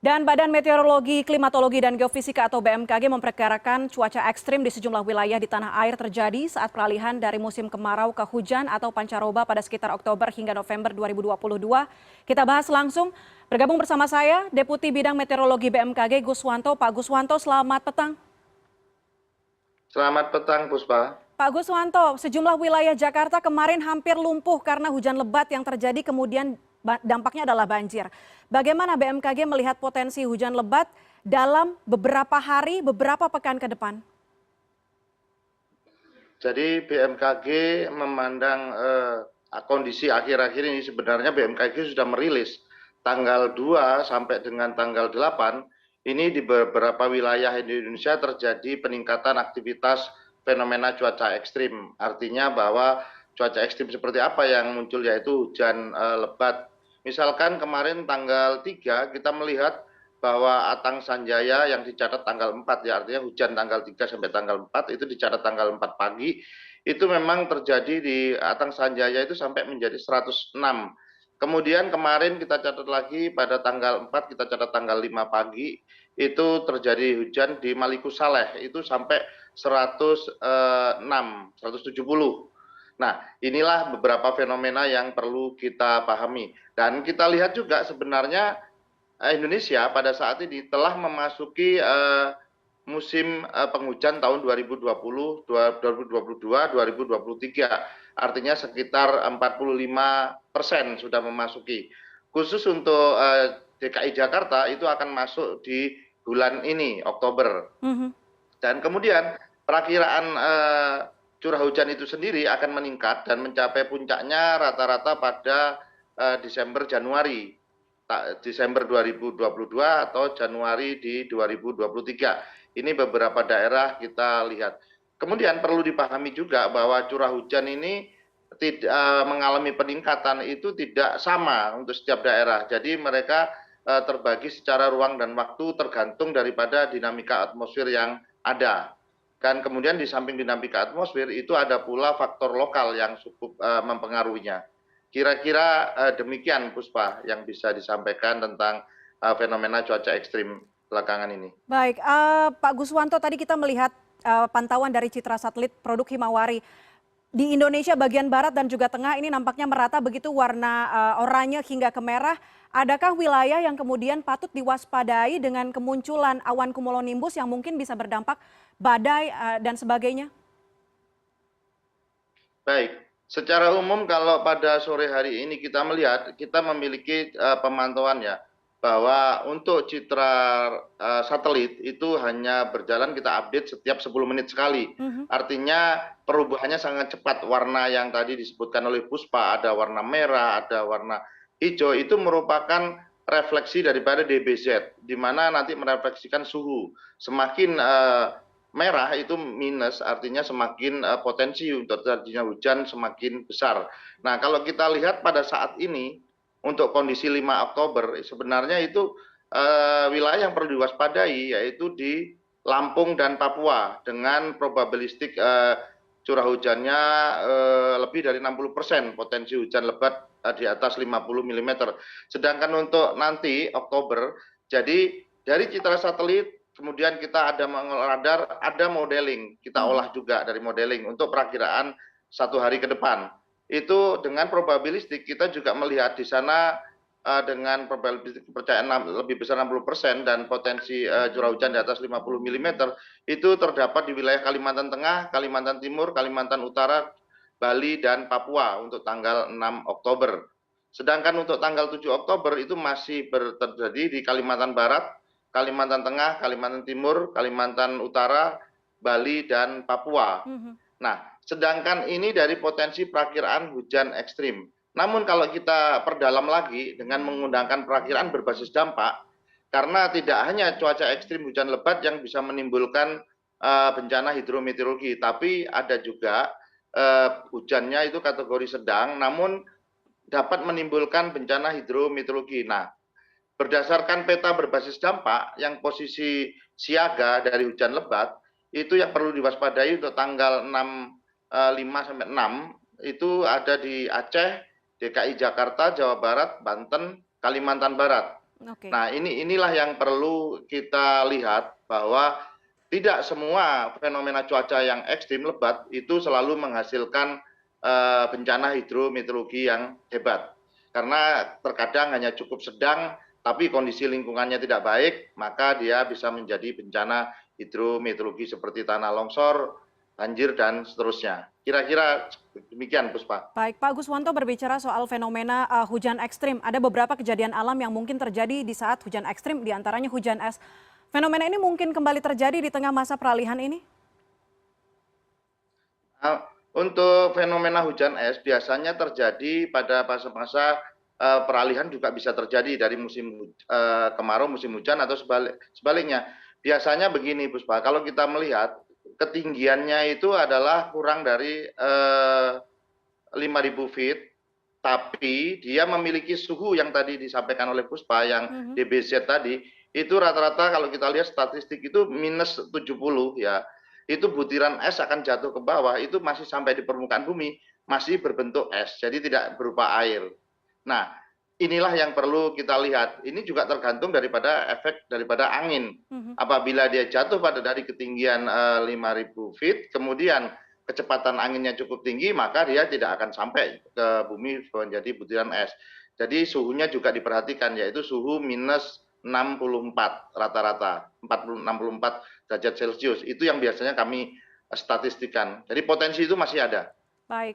Dan Badan Meteorologi, Klimatologi, dan Geofisika atau BMKG memperkirakan cuaca ekstrim di sejumlah wilayah di tanah air terjadi saat peralihan dari musim kemarau ke hujan atau pancaroba pada sekitar Oktober hingga November 2022. Kita bahas langsung. Bergabung bersama saya, Deputi Bidang Meteorologi BMKG Guswanto. Pak Guswanto, selamat petang. Selamat petang, Puspa. Pak Guswanto, sejumlah wilayah Jakarta kemarin hampir lumpuh karena hujan lebat yang terjadi kemudian dampaknya adalah banjir. Bagaimana BMKG melihat potensi hujan lebat dalam beberapa hari, beberapa pekan ke depan? Jadi BMKG memandang kondisi akhir-akhir ini sebenarnya BMKG sudah merilis tanggal 2 sampai dengan tanggal 8 ini di beberapa wilayah di Indonesia terjadi peningkatan aktivitas fenomena cuaca ekstrim. Artinya bahwa cuaca ekstrim seperti apa yang muncul yaitu hujan lebat. Misalkan kemarin tanggal 3 kita melihat bahwa Atang Sanjaya yang dicatat tanggal 4 ya, artinya hujan tanggal 3 sampai tanggal 4 itu dicatat tanggal 4 pagi, itu memang terjadi di Atang Sanjaya itu sampai menjadi 106. Kemudian kemarin kita catat lagi pada tanggal 4, kita catat tanggal 5 pagi, itu terjadi hujan di Maluku Saleh, itu sampai 106, 170. Nah, inilah beberapa fenomena yang perlu kita pahami. Dan kita lihat juga sebenarnya Indonesia pada saat ini telah memasuki musim penghujan tahun 2020, 2022, 2023. Artinya sekitar 45% sudah memasuki. Khusus untuk DKI Jakarta itu akan masuk di bulan ini, Oktober. Dan kemudian perakiraan curah hujan itu sendiri akan meningkat dan mencapai puncaknya rata-rata pada Desember Januari. Desember 2022 atau Januari di 2023. Ini beberapa daerah kita lihat. Kemudian perlu dipahami juga bahwa curah hujan ini tidak mengalami peningkatan itu tidak sama untuk setiap daerah. Jadi mereka terbagi secara ruang dan waktu tergantung daripada dinamika atmosfer yang ada. Dan kemudian di samping dinamika atmosfer itu ada pula faktor lokal yang cukup mempengaruhinya. Kira-kira demikian Puspa yang bisa disampaikan tentang fenomena cuaca ekstrim belakangan ini. Baik, Pak Guswanto, tadi kita melihat pantauan dari citra satelit produk Himawari. Di Indonesia bagian barat dan juga tengah ini nampaknya merata begitu warna oranye hingga ke merah. Adakah wilayah yang kemudian patut diwaspadai dengan kemunculan awan cumulonimbus yang mungkin bisa berdampak badai dan sebagainya? Baik, secara umum kalau pada sore hari ini kita melihat, kita memiliki pemantauan ya, bahwa untuk citra satelit itu hanya berjalan kita update setiap 10 menit sekali. Artinya perubahannya sangat cepat. Warna yang tadi disebutkan oleh Puspa, ada warna merah, ada warna hijau, itu merupakan refleksi daripada DBZ, di mana nanti merefleksikan suhu. Semakin merah itu minus, artinya semakin potensi untuk terjadinya hujan semakin besar. Nah, kalau kita lihat pada saat ini, untuk kondisi 5 Oktober, sebenarnya itu wilayah yang perlu diwaspadai, yaitu di Lampung dan Papua, dengan probabilistik curah hujannya lebih dari 60%, potensi hujan lebat di atas 50 mm. Sedangkan untuk nanti Oktober, jadi dari citra satelit, kemudian kita ada radar, ada modeling, kita olah juga dari modeling untuk perakiraan 1 hari ke depan. Itu dengan probabilistik kita juga melihat di sana dengan probabilistik kepercayaan lebih besar 60% dan potensi curah hujan di atas 50 mm itu terdapat di wilayah Kalimantan Tengah, Kalimantan Timur, Kalimantan Utara, Bali, dan Papua untuk tanggal 6 Oktober. Sedangkan untuk tanggal 7 Oktober itu masih terjadi di Kalimantan Barat, Kalimantan Tengah, Kalimantan Timur, Kalimantan Utara, Bali, dan Papua. Nah, sedangkan ini dari potensi perakiraan hujan ekstrim. Namun kalau kita perdalam lagi dengan menggunakan perakiraan berbasis dampak, karena tidak hanya cuaca ekstrim hujan lebat yang bisa menimbulkan bencana hidrometeorologi, tapi ada juga hujannya itu kategori sedang, namun dapat menimbulkan bencana hidrometeorologi. Nah, berdasarkan peta berbasis dampak yang posisi siaga dari hujan lebat, itu yang perlu diwaspadai untuk tanggal 5 sampai 6, itu ada di Aceh, DKI Jakarta, Jawa Barat, Banten, Kalimantan Barat. Oke. Nah, inilah yang perlu kita lihat bahwa tidak semua fenomena cuaca yang ekstrim lebat itu selalu menghasilkan bencana hidrometeorologi yang hebat. Karena terkadang hanya cukup sedang, tapi kondisi lingkungannya tidak baik, maka dia bisa menjadi bencana hidrometeorologi seperti tanah longsor, banjir, dan seterusnya. Kira-kira demikian, Puspa. Baik, Pak Guswanto berbicara soal fenomena hujan ekstrim. Ada beberapa kejadian alam yang mungkin terjadi di saat hujan ekstrim, diantaranya hujan es. Fenomena ini mungkin kembali terjadi di tengah masa peralihan ini? Untuk fenomena hujan es biasanya terjadi pada masa-masa peralihan, juga bisa terjadi dari musim kemarau musim hujan atau sebaliknya. Biasanya begini, Puspa, kalau kita melihat ketinggiannya itu adalah kurang dari 5.000 feet, tapi dia memiliki suhu yang tadi disampaikan oleh Puspa, yang DBZ tadi, itu rata-rata kalau kita lihat statistik itu minus 70 ya. Itu butiran es akan jatuh ke bawah, itu masih sampai di permukaan bumi, masih berbentuk es, jadi tidak berupa air. Nah, inilah yang perlu kita lihat. Ini juga tergantung daripada efek daripada angin. Apabila dia jatuh pada dari ketinggian 5.000 feet, kemudian kecepatan anginnya cukup tinggi, maka dia tidak akan sampai ke bumi menjadi butiran es. Jadi suhunya juga diperhatikan, yaitu suhu minus 64 rata-rata, 64 derajat Celcius. Itu yang biasanya kami statistikan. Jadi potensi itu masih ada. Baik.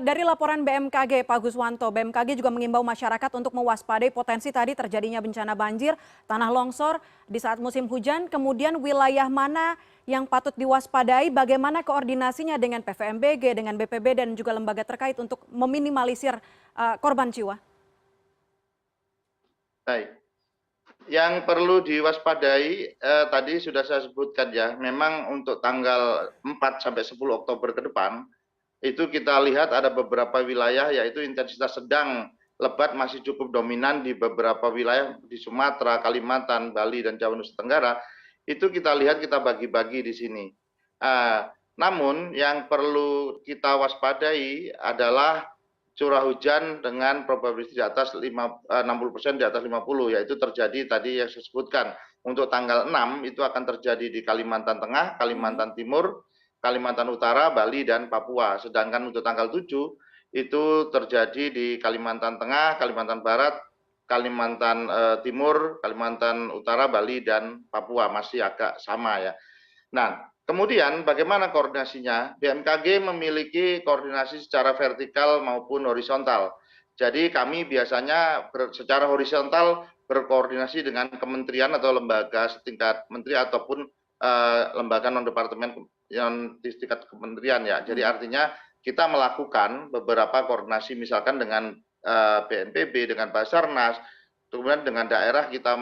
Dari laporan BMKG, Pak Guswanto, BMKG juga mengimbau masyarakat untuk mewaspadai potensi tadi terjadinya bencana banjir, tanah longsor di saat musim hujan. Kemudian wilayah mana yang patut diwaspadai, bagaimana koordinasinya dengan PVMBG, dengan BPB dan juga lembaga terkait untuk meminimalisir korban jiwa? Baik. Yang perlu diwaspadai tadi sudah saya sebutkan ya, memang untuk tanggal 4 sampai 10 Oktober ke depan, itu kita lihat ada beberapa wilayah yaitu intensitas sedang lebat masih cukup dominan di beberapa wilayah di Sumatera, Kalimantan, Bali, dan Jawa Nusa Tenggara. Itu kita lihat, kita bagi-bagi di sini. Namun yang perlu kita waspadai adalah curah hujan dengan probabilitas di atas 60%, di atas 50, yaitu terjadi tadi yang saya sebutkan. Untuk tanggal 6 itu akan terjadi di Kalimantan Tengah, Kalimantan Timur, Kalimantan Utara, Bali, dan Papua. Sedangkan untuk tanggal 7 itu terjadi di Kalimantan Tengah, Kalimantan Barat, Kalimantan Timur, Kalimantan Utara, Bali, dan Papua. Masih agak sama ya. Nah, kemudian bagaimana koordinasinya? BMKG memiliki koordinasi secara vertikal maupun horizontal. Jadi kami biasanya secara horizontal berkoordinasi dengan kementerian atau lembaga setingkat menteri ataupun lembaga non departemen yang di tingkat kementerian ya. Jadi artinya kita melakukan beberapa koordinasi misalkan dengan BNPB, dengan Basarnas, kemudian dengan daerah kita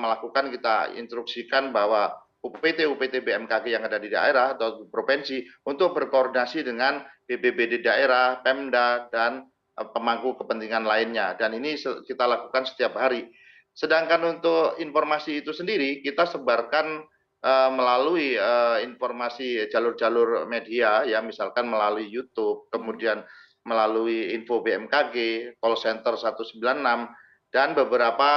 instruksikan bahwa UPT BMKG yang ada di daerah atau provinsi untuk berkoordinasi dengan BPBD daerah, Pemda, dan pemangku kepentingan lainnya. Dan ini kita lakukan setiap hari. Sedangkan untuk informasi itu sendiri kita sebarkan melalui informasi jalur-jalur media ya, misalkan melalui YouTube, kemudian melalui info BMKG, call center 196, dan beberapa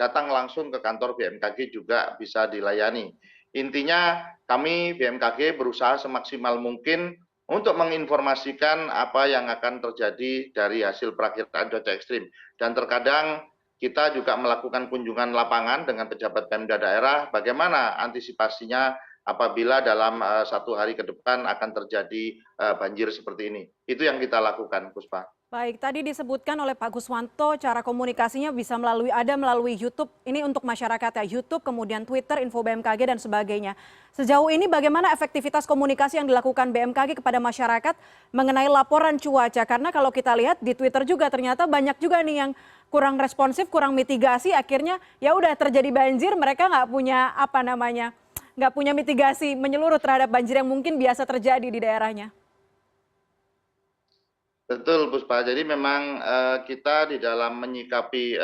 datang langsung ke kantor BMKG juga bisa dilayani. Intinya kami BMKG berusaha semaksimal mungkin untuk menginformasikan apa yang akan terjadi dari hasil perakiraan cuaca ekstrim. Dan terkadang kita juga melakukan kunjungan lapangan dengan pejabat Pemda daerah, bagaimana antisipasinya apabila dalam 1 hari ke depan akan terjadi banjir seperti ini. Itu yang kita lakukan, Puspa. Baik, tadi disebutkan oleh Pak Guswanto cara komunikasinya bisa melalui YouTube. Ini untuk masyarakat ya, YouTube, kemudian Twitter, info BMKG dan sebagainya. Sejauh ini bagaimana efektivitas komunikasi yang dilakukan BMKG kepada masyarakat mengenai laporan cuaca? Karena kalau kita lihat di Twitter juga ternyata banyak juga nih yang kurang responsif, kurang mitigasi, akhirnya ya udah terjadi banjir, mereka nggak punya mitigasi menyeluruh terhadap banjir yang mungkin biasa terjadi di daerahnya. Betul, Puspa. Jadi memang kita di dalam menyikapi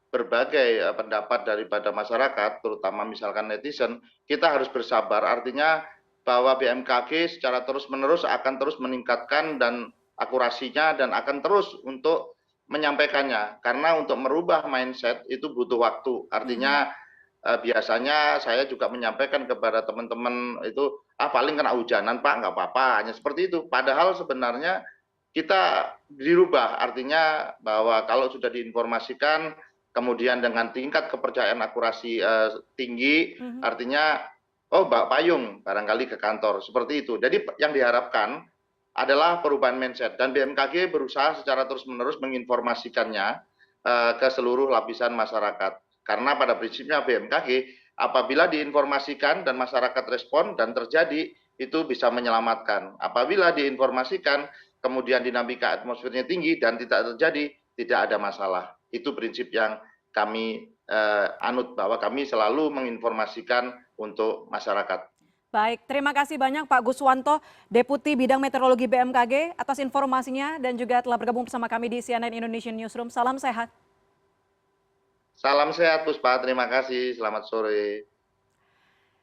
berbagai pendapat daripada masyarakat, terutama misalkan netizen, kita harus bersabar. Artinya bahwa BMKG secara terus-menerus akan terus meningkatkan dan akurasinya dan akan terus untuk menyampaikannya. Karena untuk merubah mindset itu butuh waktu. Mhm. Artinya biasanya saya juga menyampaikan kepada teman-teman itu, "Ah, paling kena hujanan Pak, nggak apa-apa," hanya seperti itu. Padahal sebenarnya kita dirubah, artinya bahwa kalau sudah diinformasikan, kemudian dengan tingkat kepercayaan akurasi tinggi, Mhm. artinya, "Oh, bawa payung barangkali ke kantor," seperti itu. Jadi yang diharapkan adalah perubahan mindset dan BMKG berusaha secara terus-menerus menginformasikannya ke seluruh lapisan masyarakat. Karena pada prinsipnya BMKG apabila diinformasikan dan masyarakat respon dan terjadi, itu bisa menyelamatkan. Apabila diinformasikan kemudian dinamika atmosfernya tinggi dan tidak terjadi, tidak ada masalah. Itu prinsip yang kami anut, bahwa kami selalu menginformasikan untuk masyarakat. Baik, terima kasih banyak Pak Guswanto, Deputi Bidang Meteorologi BMKG atas informasinya dan juga telah bergabung bersama kami di CNN Indonesian Newsroom. Salam sehat. Salam sehat Puspa, terima kasih, selamat sore.